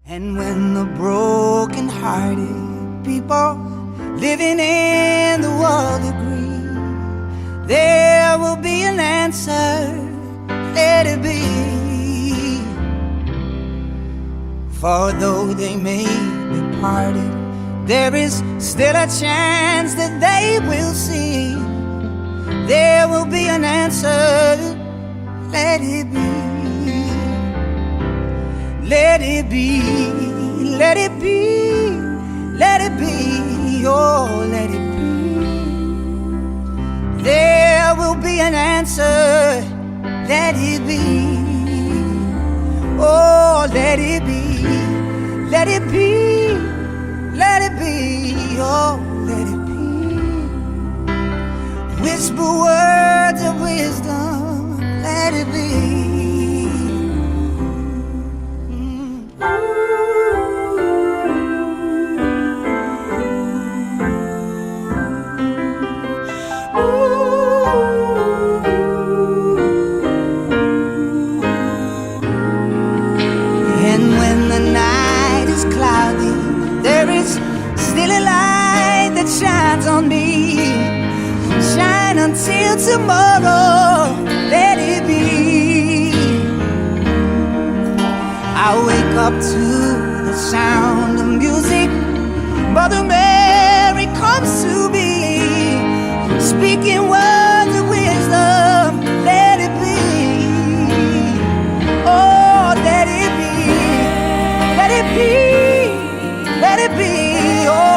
And when the broken-hearted people living in the world agree, there will be an answer, let it be. For though they may be parted, there is still a chance that they will see. There will be an answer, let it be. Let it be, let it be, let it be, oh, let it be. There will be an answer, let it be. Oh, let it be, let it be, let it be, oh, let it be. Whisper words of wisdom, let it be. Still a light that shines on me. Shine until tomorrow, let it be. I wake up to the sound of music. Mother Mary comes to me, speaking words of wisdom, let it be. Oh, let it be, let it be, let it be. Oh,